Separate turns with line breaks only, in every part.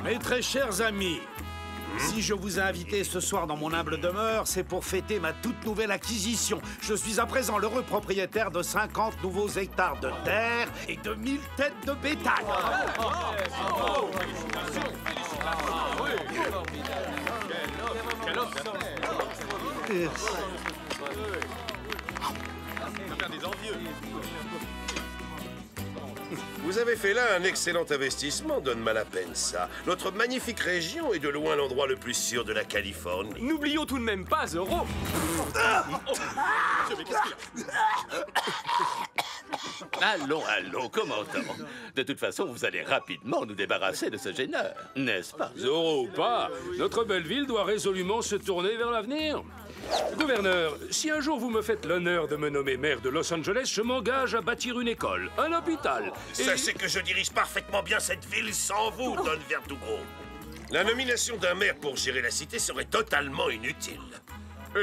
Mes très chers amis, si je vous ai invités ce soir dans mon humble demeure, c'est pour fêter ma toute nouvelle acquisition. Je suis à présent l'heureux propriétaire de 50 nouveaux hectares de terre et de 1000 têtes de bétail.
Vous avez fait là un excellent investissement, Don Malapensa. Notre magnifique région est de loin l'endroit le plus sûr de la Californie.
N'oublions tout de même pas Zoro.
Allons, commandant. De toute façon, vous allez rapidement nous débarrasser de ce gêneur, n'est-ce pas?
Zoro ou pas, notre belle ville doit résolument se tourner vers l'avenir. Gouverneur, si un jour vous me faites l'honneur de me nommer maire de Los Angeles, je m'engage à bâtir une école, un hôpital.
Sachez que je dirige parfaitement bien cette ville sans vous, Don Verdugo. La nomination d'un maire pour gérer la cité serait totalement inutile.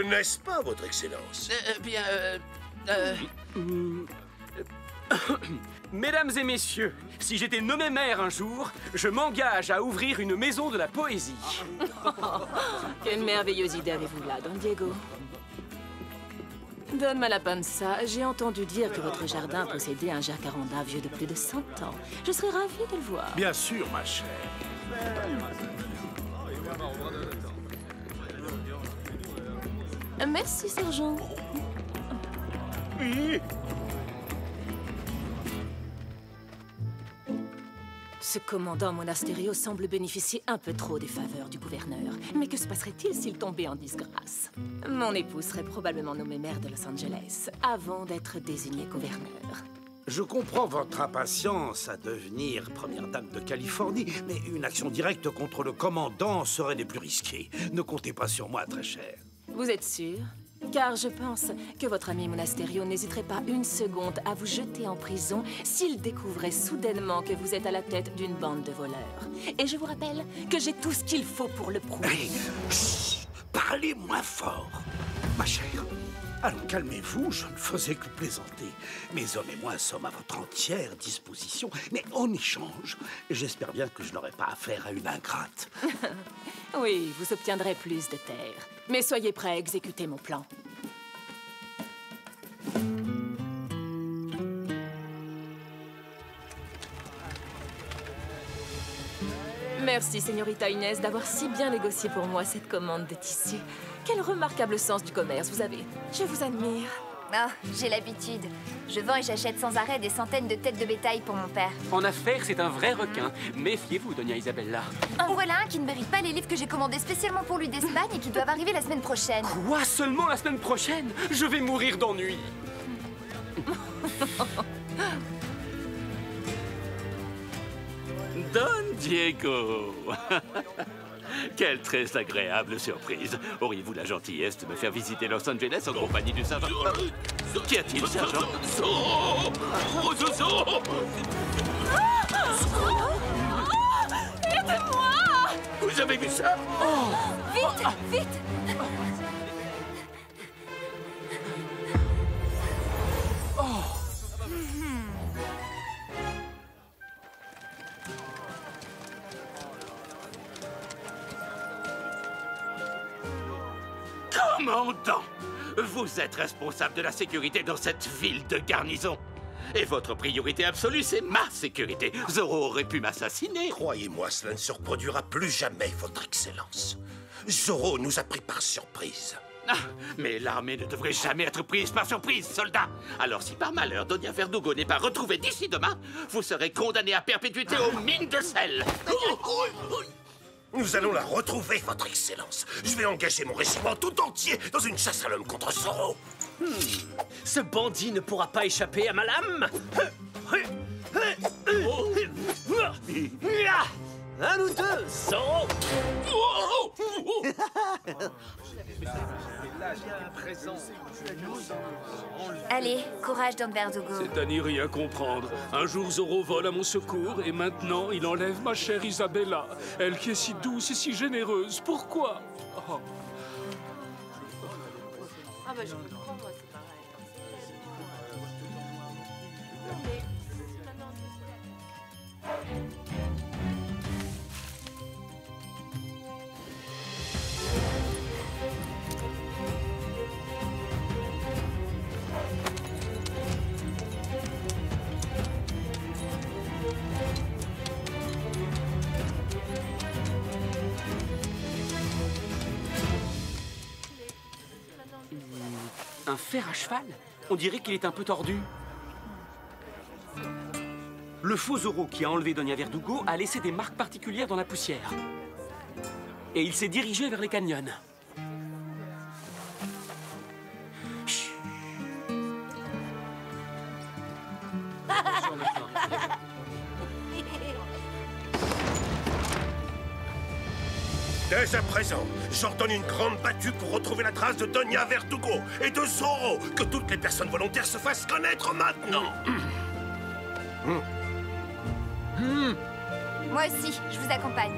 N'est-ce pas, votre excellence?
Mesdames et messieurs, si j'étais nommé maire un jour, je m'engage à ouvrir une maison de la poésie.
Quelle merveilleuse idée avez-vous là, Don Diego? Don Malapensa, j'ai entendu dire que votre jardin possédait un jacaranda vieux de plus de 100 ans. Je serais ravie de le voir.
Bien sûr, ma chère.
Merci, sergent. Ce commandant Monasterio semble bénéficier un peu trop des faveurs du gouverneur. Mais que se passerait-il s'il tombait en disgrâce? Mon époux serait probablement nommé maire de Los Angeles avant d'être désigné gouverneur.
Je comprends votre impatience à devenir première dame de Californie, mais une action directe contre le commandant serait des plus risquées. Ne comptez pas sur moi, très cher.
Vous êtes sûr? Car je pense que votre ami Monasterio n'hésiterait pas une seconde à vous jeter en prison s'il découvrait soudainement que vous êtes à la tête d'une bande de voleurs. Et je vous rappelle que j'ai tout ce qu'il faut pour le prouver.
Hey, chut, parlez moins fort, ma chère. Allons, calmez-vous, je ne faisais que plaisanter. Mes hommes et moi sommes à votre entière disposition, mais en échange, j'espère bien que je n'aurai pas affaire à une ingrate.
Oui, vous obtiendrez plus de terre. Mais soyez prêts à exécuter mon plan. Merci, Señorita Inès, d'avoir si bien négocié pour moi cette commande de tissu. Quel remarquable sens du commerce vous avez. Je vous admire.
Ah, j'ai l'habitude. Je vends et j'achète sans arrêt des centaines de têtes de bétail pour mon père.
En affaires, c'est un vrai requin. Méfiez-vous, Doña Isabella.
En voilà un qui ne mérite pas les livres que j'ai commandés spécialement pour lui d'Espagne et qui doivent arriver la semaine prochaine.
Quoi? Seulement la semaine prochaine? Je vais mourir d'ennui.
Don Diego. Quelle très agréable surprise. Auriez-vous la gentillesse de me faire visiter Los Angeles en compagnie du sergent? Qu'y a-t-il, sergent?
Aidez-moi!
Vous avez vu ça?
Vite, vite!
Commandant, vous êtes responsable de la sécurité dans cette ville de garnison. Et votre priorité absolue, c'est ma sécurité. Zoro aurait pu m'assassiner.
Croyez-moi, cela ne se reproduira plus jamais, votre excellence. Zoro nous a pris par surprise.
Ah, mais l'armée ne devrait jamais être prise par surprise, soldat. Alors si par malheur Doña Verdugo n'est pas retrouvée d'ici demain, vous serez condamné à perpétuité aux mines de sel.
Nous allons la retrouver, votre excellence. Je vais engager mon régiment tout entier dans une chasse à l'homme contre Zoro.
Ce bandit ne pourra pas échapper à ma lame. Un ou deux, Zoro.
Allez, courage, Don Verdugo.
C'est à n'y rien comprendre. Un jour, Zoro vole à mon secours et maintenant, il enlève ma chère Isabella. Elle qui est si douce et si généreuse. Pourquoi? Oh.
Ah bah je comprends, moi c'est pareil.
Un fer à cheval? On dirait qu'il est un peu tordu. Le faux Zoro qui a enlevé Doña Verdugo a laissé des marques particulières dans la poussière. Et il s'est dirigé vers les canyons. Chut.
Dès à présent, j'ordonne une grande battue pour retrouver la trace de Doña Verdugo et de Zoro. Que toutes les personnes volontaires se fassent connaître maintenant.
Moi aussi, je vous accompagne.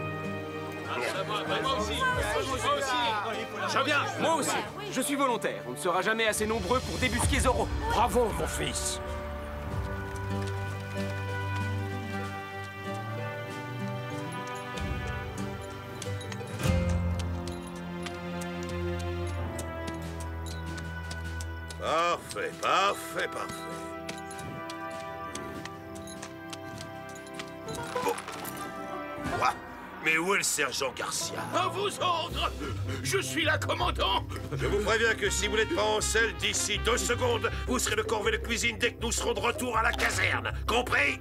Je viens, moi aussi. Je suis volontaire. On ne sera jamais assez nombreux pour débusquer Zoro.
Bravo, mon fils.
Parfait, parfait, parfait. Oh. Quoi? Mais où est le sergent Garcia?
À vos ordres! Je suis là, commandant!
Je vous préviens que si vous n'êtes pas en selle d'ici 2 secondes, vous serez le corvée de cuisine dès que nous serons de retour à la caserne. Compris?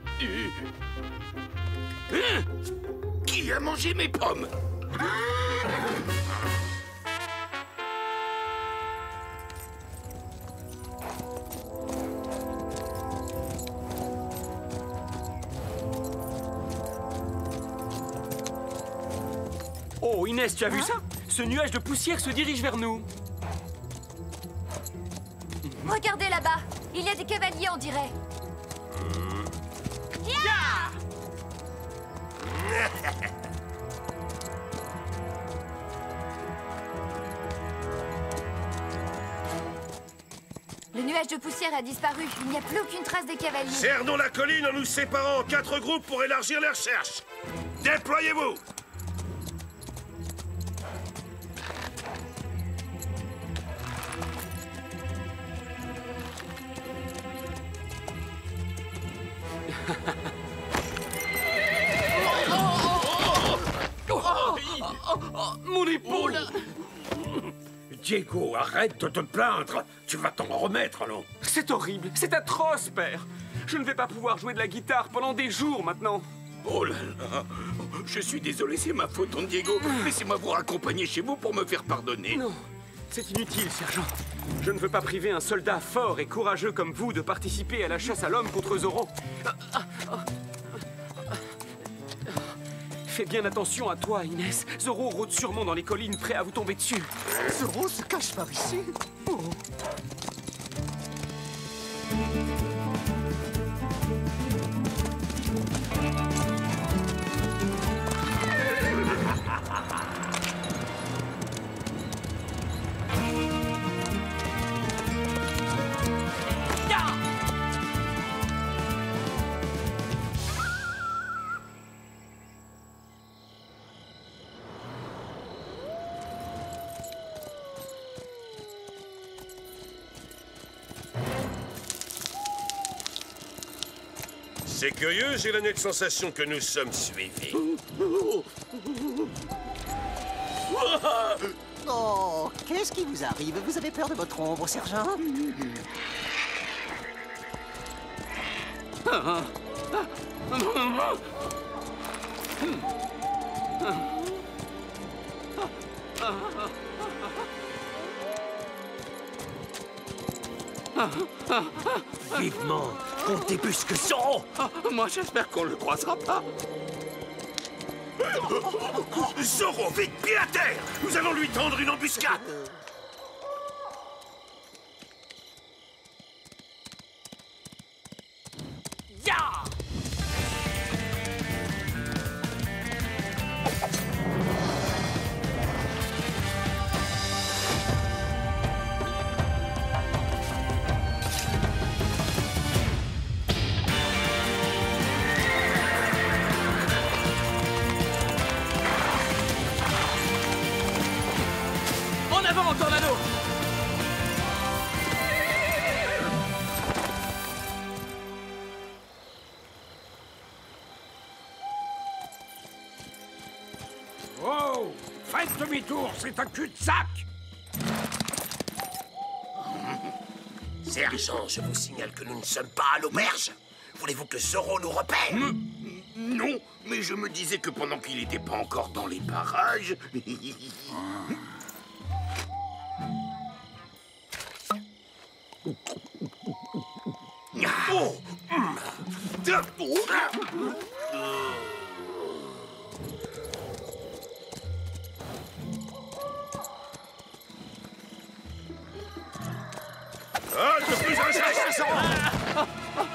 Qui a mangé mes pommes?
Oh, Inès, tu as vu ça? Ce nuage de poussière se dirige vers nous.
Regardez là-bas. Il y a des cavaliers, on dirait. Le nuage de poussière a disparu. Il n'y a plus aucune trace des cavaliers.
Cernons la colline en nous séparant en 4 groupes pour élargir les recherches. Déployez-vous!
Mon épaule!
Diego, arrête de te plaindre. Tu vas t'en remettre, allons.
C'est horrible, c'est atroce, père. Je ne vais pas pouvoir jouer de la guitare pendant des jours maintenant.
Oh là là! Je suis désolé, c'est ma faute, Don Diego. Laissez-moi vous raccompagner chez vous pour me faire pardonner.
Non, c'est inutile, sergent. Je ne veux pas priver un soldat fort et courageux comme vous de participer à la chasse à l'homme contre Zoro. Fais bien attention à toi, Inès. Zoro rôde sûrement dans les collines, prêt à vous tomber dessus.
Zoro se cache par ici. Oh.
C'est curieux, j'ai la nette sensation que nous sommes suivis.
Oh, qu'est-ce qui vous arrive? Vous avez peur de votre ombre, sergent?
Vivement, on débusque Zoro.
Moi, j'espère qu'on le croisera pas.
Zorro, vite, pied à terre! Nous allons lui tendre une embuscade!
Ya! En avant, Tornado!
Oh! Faites demi-tour, c'est un cul-de-sac!
Sergent, je vous signale que nous ne sommes pas à l'auberge. Voulez-vous que Zorro nous repère?
Non, mais je me disais que pendant qu'il n'était pas encore dans les parages...
Oh! Halte, plus un geste!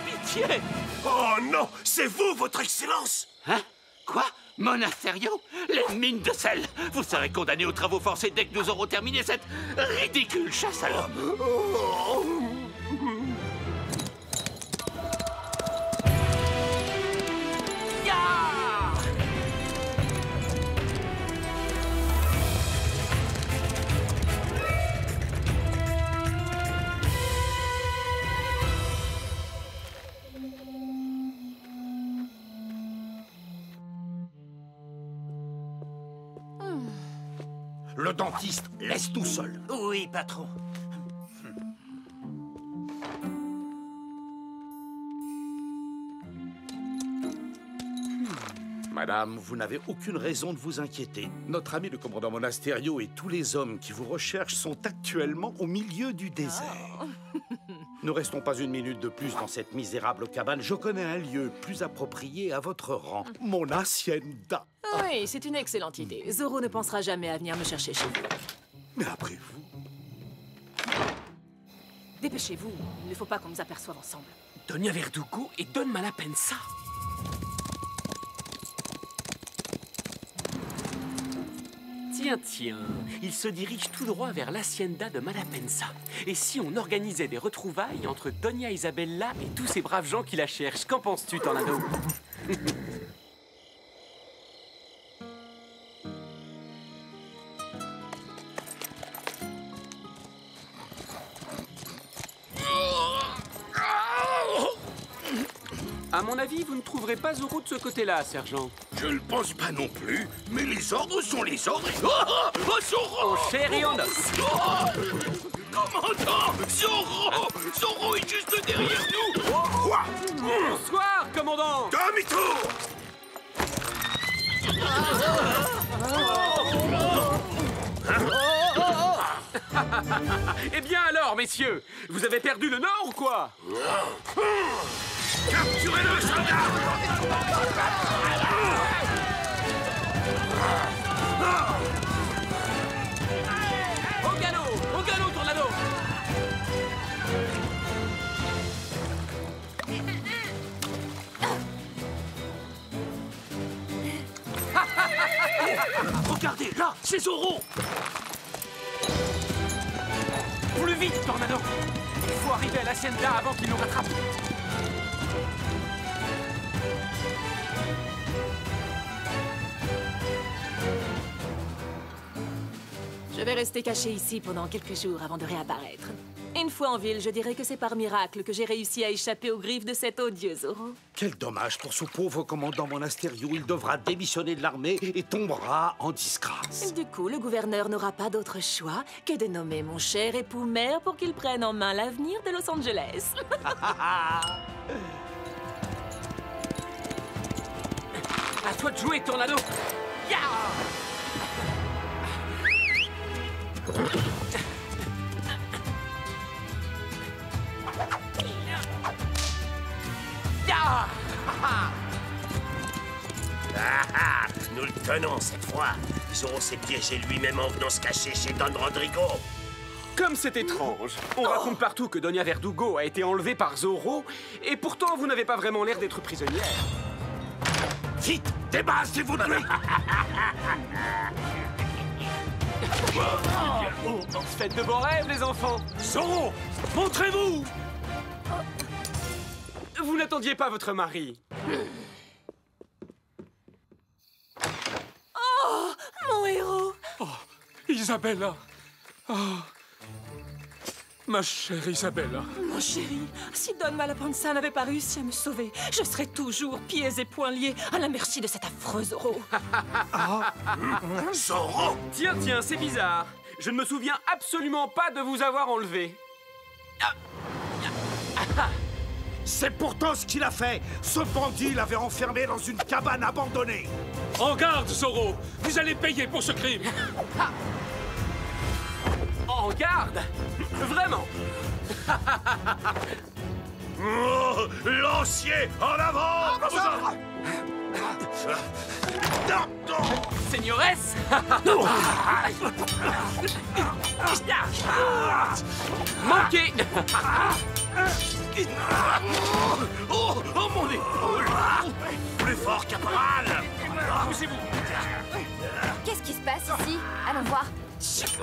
Pitié!
Oh non! C'est vous, votre excellence!
Hein? Quoi? Monasterio? Les mines de sel! Vous serez condamné aux travaux forcés dès que nous aurons terminé cette ridicule chasse à l'homme!
Le dentiste, laisse tout seul.
Oui, patron.
Madame, vous n'avez aucune raison de vous inquiéter. Notre ami le commandant Monasterio et tous les hommes qui vous recherchent sont actuellement au milieu du désert. Ne restons pas une minute de plus dans cette misérable cabane. Je connais un lieu plus approprié à votre rang. Mon hacienda.
Oui, c'est une excellente idée. Zorro ne pensera jamais à venir me chercher chez vous.
Mais après vous...
Dépêchez-vous, il ne faut pas qu'on nous aperçoive ensemble.
Donia Verdugo et Don Malapensa. Tiens, il se dirige tout droit vers l'hacienda de Malapensa. Et si on organisait des retrouvailles entre Donia Isabella et tous ces braves gens qui la cherchent? Qu'en penses-tu, Tornado? À mon avis, vous ne trouverez pas Zorro de ce côté-là, sergent.
Je ne pense pas non plus, mais les ordres sont les ordres. Oh, Zorro!
En chair et en os.
Commandant! Zorro! Zorro est juste derrière nous! Quoi?
Bonsoir, commandant!
Demi-tour!
Eh bien alors, messieurs, vous avez perdu le nord ou quoi?
Capturez-le, soldat!
Au galop, Tornado!
Regardez, là, c'est Zorro!
Plus vite, Tornado! Il faut arriver à l'hacienda avant qu'il nous rattrape.
Je vais rester caché ici pendant quelques jours avant de réapparaître. Une fois en ville, je dirais que c'est par miracle que j'ai réussi à échapper aux griffes de cet odieux Zorro.
Quel dommage pour ce pauvre commandant Monasterio. Il devra démissionner de l'armée et tombera en disgrâce.
Du coup, le gouverneur n'aura pas d'autre choix que de nommer mon cher époux maire pour qu'il prenne en main l'avenir de Los Angeles.
À toi de jouer, Tornado! Ya! Ya!
Nous le tenons cette fois. Zoro s'est piégé lui-même en venant se cacher chez Don Rodrigo.
Comme c'est étrange. On raconte partout que Doña Verdugo a été enlevée par Zoro, et pourtant vous n'avez pas vraiment l'air d'être prisonnière.
Vite, débarrassez-vous de lui.
Faites de beaux rêves, les enfants.
Zoro, montrez-vous!
Vous n'attendiez pas votre mari.
Oh, mon héros!
Oh, Isabella! Oh, ma chère Isabella!
Mon chéri, si Don Malapanza n'avait pas réussi à me sauver, je serais toujours pieds et poings liés à la merci de cet affreux Zoro.
Zoro!
Tiens, tiens, c'est bizarre. Je ne me souviens absolument pas de vous avoir enlevé.
C'est pourtant ce qu'il a fait. Ce bandit l'avait enfermé dans une cabane abandonnée.
En garde, Zoro! Vous allez payer pour ce crime!
En garde? Vraiment?
Oh, lancier, en avant!
Seigneuresse! Manqué!
Oh, mon épaule! Plus fort, caporal! Poussez-vous!
Qu'est-ce qui se passe ici? Allons voir.
Cette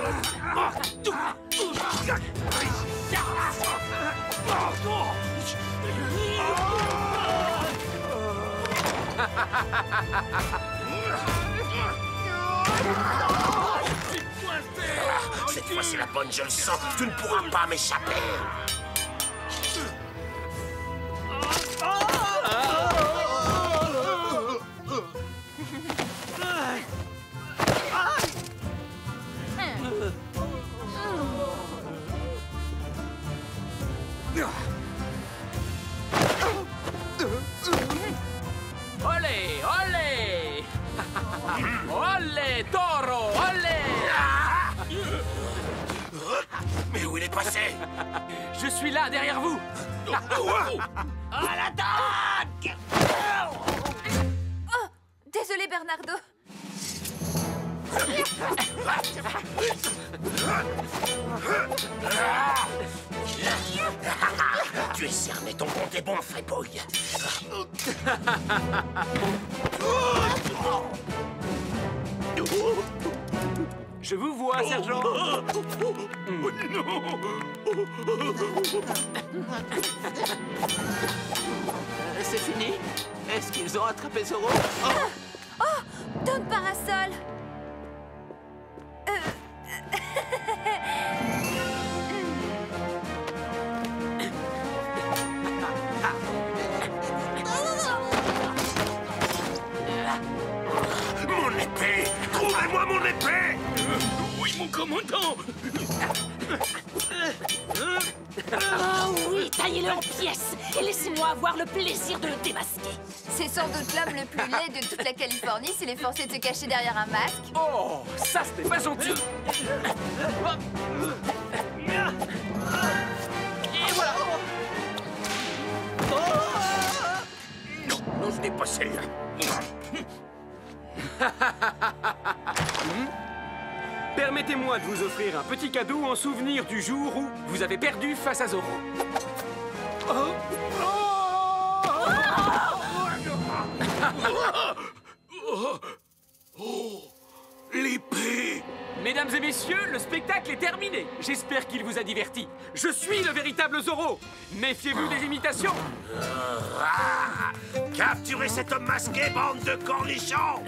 fois, c'est la bonne, je le sens. Tu ne pourras pas m'échapper.
Olé, olé! Olé, taureau, olé!
Mais où il est passé?
Je suis là, derrière vous!
À l'attaque!
Oh, désolé Bernardo.
Tu es cerné, ton compte est bon, fripouille.
Je vous vois, sergent.
C'est fini? Est-ce qu'ils ont attrapé Zoro?
Oh, Don Parasol.
Mon épée! Trouvez-moi mon épée!
Oui, mon commandant!
Oh oui, taillez-le en pièces et laissez-moi avoir le plaisir de le démasquer.
C'est sans doute l'homme le plus laid de toute la Californie s'il est forcé de se cacher derrière un masque.
Oh, ça, c'était pas gentil. Et voilà.
Non, ce n'est pas celle-là.
Permettez-moi de vous offrir un petit cadeau en souvenir du jour où vous avez perdu face à Zoro.
L'épée!
Mesdames et messieurs, le spectacle est terminé. J'espère qu'il vous a diverti. Je suis le véritable Zoro. Méfiez-vous des imitations.
Capturez cet homme masqué, bande de cornichons!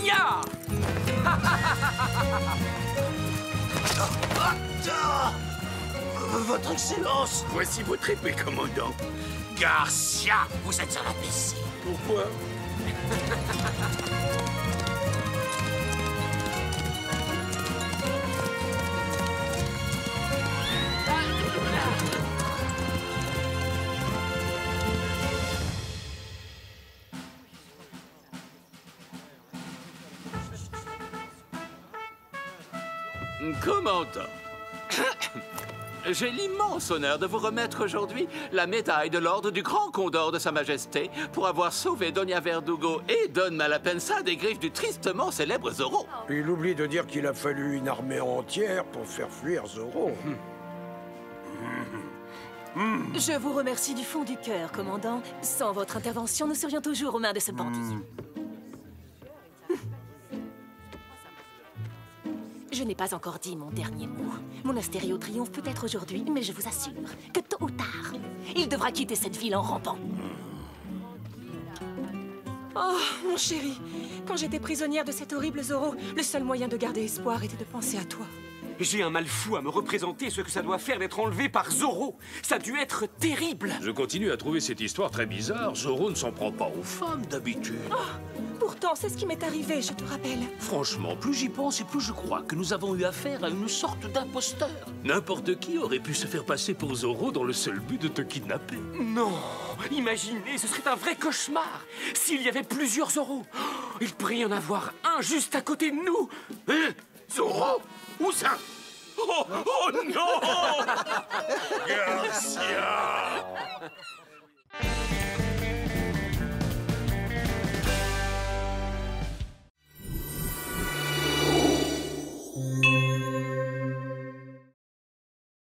Ya!
Votre Excellence!
Voici votre épée, commandant.
Garcia, vous êtes un imbécile.
Pourquoi?
Commandant, j'ai l'immense honneur de vous remettre aujourd'hui la médaille de l'ordre du Grand Condor de Sa Majesté pour avoir sauvé Doña Verdugo et Don Malapensa des griffes du tristement célèbre Zorro.
Il oublie de dire qu'il a fallu une armée entière pour faire fuir Zorro.
Je vous remercie du fond du cœur, commandant. Sans votre intervention, nous serions toujours aux mains de ce bandit. Je n'ai pas encore dit mon dernier mot. Mon Astério triomphe peut-être aujourd'hui, mais je vous assure que tôt ou tard, il devra quitter cette ville en rampant. Oh, mon chéri, quand j'étais prisonnière de cet horrible Zorro, le seul moyen de garder espoir était de penser à toi.
J'ai un mal fou à me représenter ce que ça doit faire d'être enlevé par Zorro. Ça a dû être terrible.
Je continue à trouver cette histoire très bizarre. Zorro ne s'en prend pas aux femmes d'habitude.
Oh, pourtant, c'est ce qui m'est arrivé, je te rappelle.
Franchement, plus j'y pense et plus je crois que nous avons eu affaire à une sorte d'imposteur. N'importe qui aurait pu se faire passer pour Zorro dans le seul but de te kidnapper.
Non, imaginez, ce serait un vrai cauchemar. S'il y avait plusieurs Zorro, il pourrait y en avoir un juste à côté de nous.
Hein? Zorro? Où ça?
Oh non! Garcia!